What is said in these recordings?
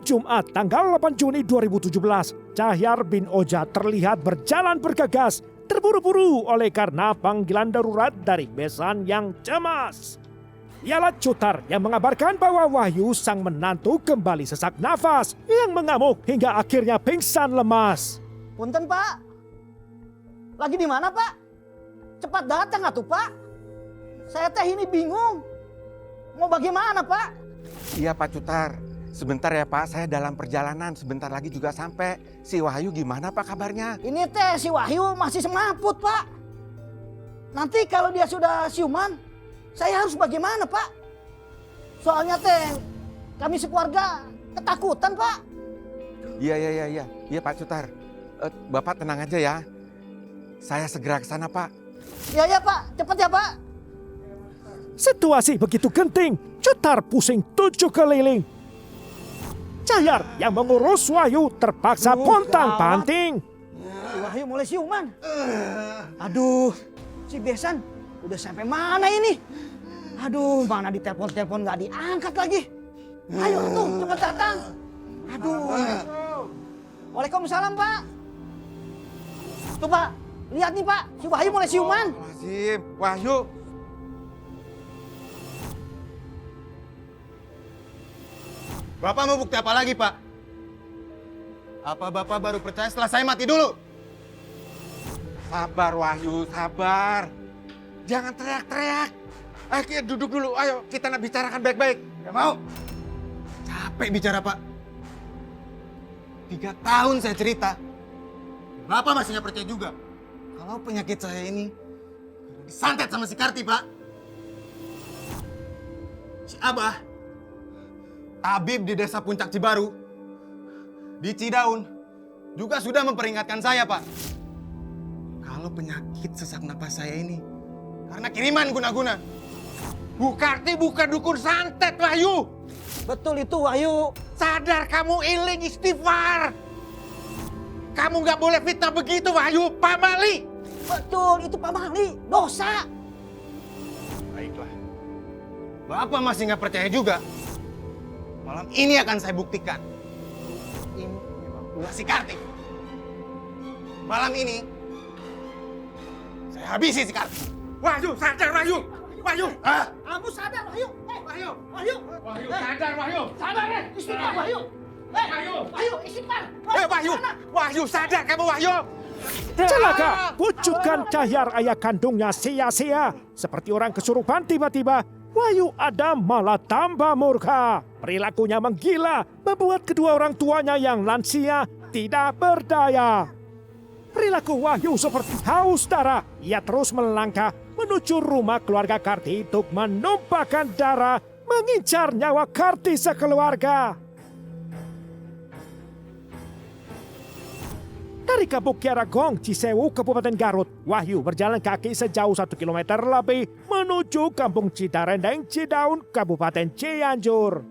Jumat tanggal 8 Juni 2017, Cahyar bin Oja terlihat berjalan bergegas, terburu-buru oleh karena panggilan darurat dari besan yang cemas. Ialah Cutar yang mengabarkan bahwa Wahyu sang menantu kembali sesak nafas yang mengamuk hingga akhirnya pingsan lemas. Punten Pak, lagi di mana Pak? Cepat datang atuh Pak. Saya teh ini bingung. Mau bagaimana Pak? Iya Pak Cutar, sebentar ya Pak, saya dalam perjalanan, sebentar lagi juga sampai. Si Wahyu gimana Pak kabarnya? Ini teh si Wahyu masih semaput Pak. Nanti kalau dia sudah siuman, saya harus bagaimana Pak? Soalnya teh kami sekeluarga ketakutan Pak. Iya Pak Cutar. Bapak tenang aja ya. Saya segera ke sana Pak. Iya Pak, cepat ya Pak. Situasi begitu genting, Cutar pusing 7 keliling. Cahyar yang mengurus Wahyu terpaksa pontang-panting. Si Wahyu mulai siuman. Aduh, si Besan udah sampai mana ini? Aduh, mana di telepon nggak diangkat lagi. Ayo tuh, cepat datang. Aduh. Waalaikumsalam Pak. Tuh Pak, lihat nih Pak, si Wahyu mulai siuman. Wahyu. Bapak mau bukti apa lagi, Pak? Apa Bapak baru percaya setelah saya mati dulu? Sabar Wahyu, sabar. Jangan teriak-teriak. Ayo kita duduk dulu, ayo kita bicarakan baik-baik. Gak mau. Capek bicara, Pak. 3 tahun saya cerita. Bapak masih gak percaya juga. Kalau penyakit saya ini disantet sama si Karti, Pak. Si Abah, tabib di desa Puncak Cibaru, di Cidaun, juga sudah memperingatkan saya, Pak. Kalau penyakit sesak napas saya ini karena kiriman guna-guna. Bu Karti bukan dukun santet Wahyu. Betul itu Wahyu. Sadar kamu, iling istighfar. Kamu gak boleh fitnah begitu Wahyu, Pak Mali. Betul itu Pak Mali, dosa. Baiklah. Bapak masih nggak percaya juga. Malam ini akan saya buktikan. Ini memang ulah si Karti. Malam ini saya habisi si Karti. Wahyu, sadar Wahyu. Wahyu. Kamu sadar Wahyu. Wahyu. Wahyu. Wahyu, sadar Wahyu. Sadar istighfar Wahyu. Wahyu. Wahyu istighfar. Wahyu. Wahyu, sadar kamu Wahyu. Celaka, pucukan Cahyar ayah kandungnya sia-sia. Seperti orang kesurupan tiba-tiba, Wahyu Adam malah tambah murka. Perilakunya menggila, membuat kedua orang tuanya yang lansia tidak berdaya. Perilaku Wahyu seperti haus darah. Ia terus melangkah menuju rumah keluarga Karti untuk menumpahkan darah, mengincar nyawa Karti sekeluarga. Dari Kampung Kiaragong, Cisewu, Kabupaten Garut, Wahyu berjalan kaki sejauh 1 kilometer lebih menuju Kampung Citarendeng, Cidaun, Kabupaten Cianjur.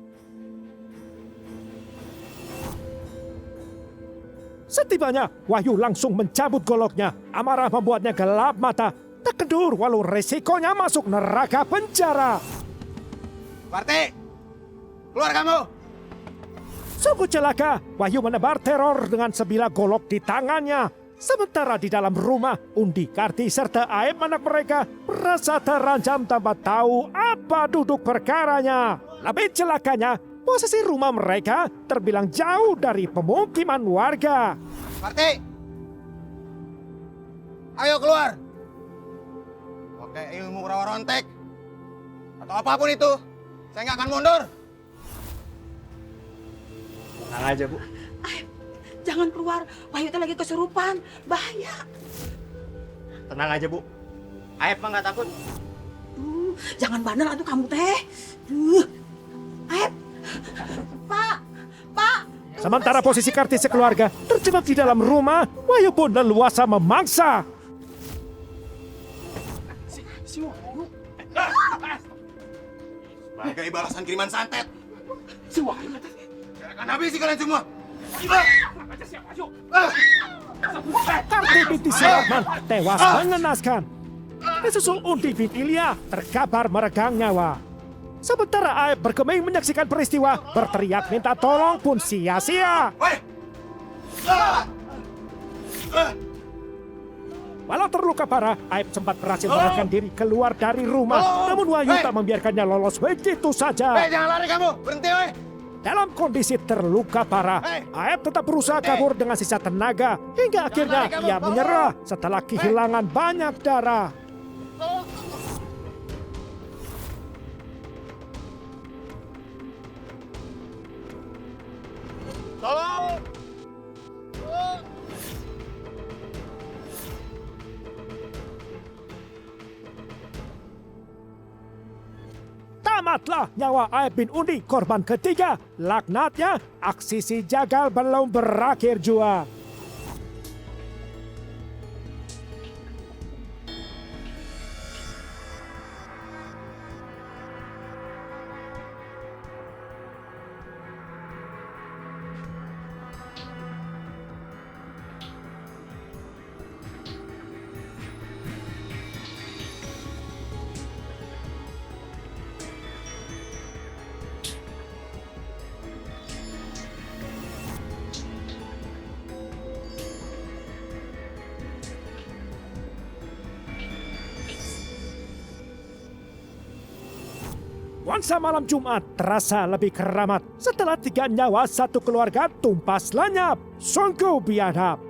Setibanya, Wahyu langsung mencabut goloknya. Amarah membuatnya gelap mata, terkendur walau resikonya masuk neraka penjara. Karti, keluar kamu. Sungguh celaka, Wahyu menebar teror dengan sebilah golok di tangannya. Sementara di dalam rumah, Undi, Karti, serta Aib anak mereka merasa terancam tanpa tahu apa duduk perkaranya. Lebih celakanya, posisi rumah mereka terbilang jauh dari pemukiman warga. Karti, ayo keluar. Pakai ilmu rawa rontek atau apapun itu, saya nggak akan mundur. Tenang aja, Bu. Aib, jangan keluar. Wahyu itu lagi kesurupan. Bahaya. Tenang aja, Bu. Aib mah nggak takut. Jangan bandel atuh kamu teh. Aib. Pak. Sementara posisi Karti sekeluarga terjebak di dalam rumah, Wahyu pun leluasa memangsa. Si Wahyu. Sebagai balasan kiriman santet. Si Wahyu. Akan habisi kalian semua. Karti binti Siratman tewas mengenaskan. Disusul Undi bin Ilya terkabar meregang nyawa. Sementara Aep berkeming menyaksikan peristiwa, berteriak minta tolong pun sia-sia. Walau terluka parah, Aep sempat berhasil melarikan diri keluar dari rumah. Namun Wahyu tak membiarkannya lolos begitu saja. Jangan lari kamu! Berhenti, weh! Dalam kondisi terluka parah, Aep tetap berusaha kabur dengan sisa tenaga. Hingga akhirnya ia menyerah setelah kehilangan banyak darah. Tamatlah nyawa Aep bin Undi, korban ketiga. Laknatnya, aksi si jagal belum berakhir jua. Nuansa malam Jumat terasa lebih keramat setelah 3 nyawa satu keluarga tumpas lenyap. Sungguh biadab.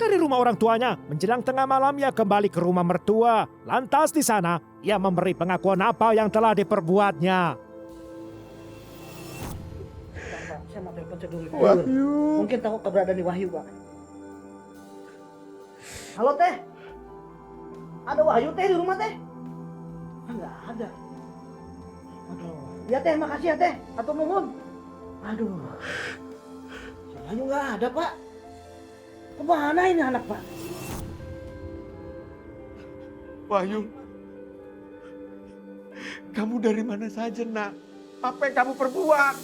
Dari rumah orang tuanya, menjelang tengah malam ia kembali ke rumah mertua. Lantas di sana, ia memberi pengakuan apa yang telah diperbuatnya. Pak, saya mau telepon dulu. Wahyu. Mungkin tahu keberadaan di Wahyu, Pak. Halo, Teh. Ada Wahyu, Teh, di rumah, Teh? Enggak ada. Aduh. Ya, Teh, makasih ya, Teh. Atau nuhun. Aduh. Si Wahyu nggak ada, Pak. Kemana ini anak, Pak? Wahyu, kamu dari mana saja, nak? Apa yang kamu perbuat?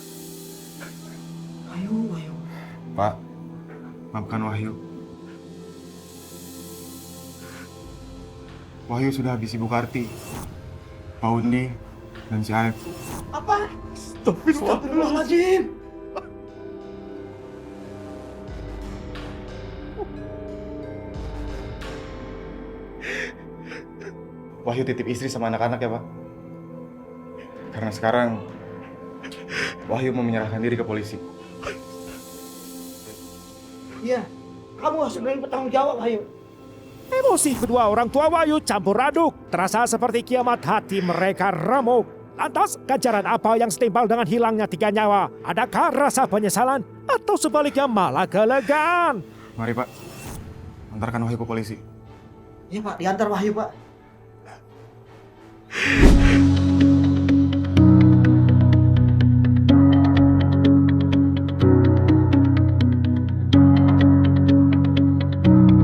Wahyu. Pak, maafkan Wahyu. Wahyu sudah habis Ibu Karti, Pak Undi, dan si Aep. Apa? Astagfirullahaladzim. Wahyu titip istri sama anak-anak ya, Pak. Karena sekarang Wahyu mau menyerahkan diri ke polisi. Iya, kamu harus berani bertanggung jawab, Wahyu. Emosi kedua orang tua Wahyu campur aduk. Terasa seperti kiamat, hati mereka remuk. Lantas, ganjaran apa yang setimpal dengan hilangnya 3 nyawa? Adakah rasa penyesalan? Atau sebaliknya malah kelegaan? Mari, Pak. Antarkan Wahyu ke polisi. Iya, Pak, diantar Wahyu, Pak.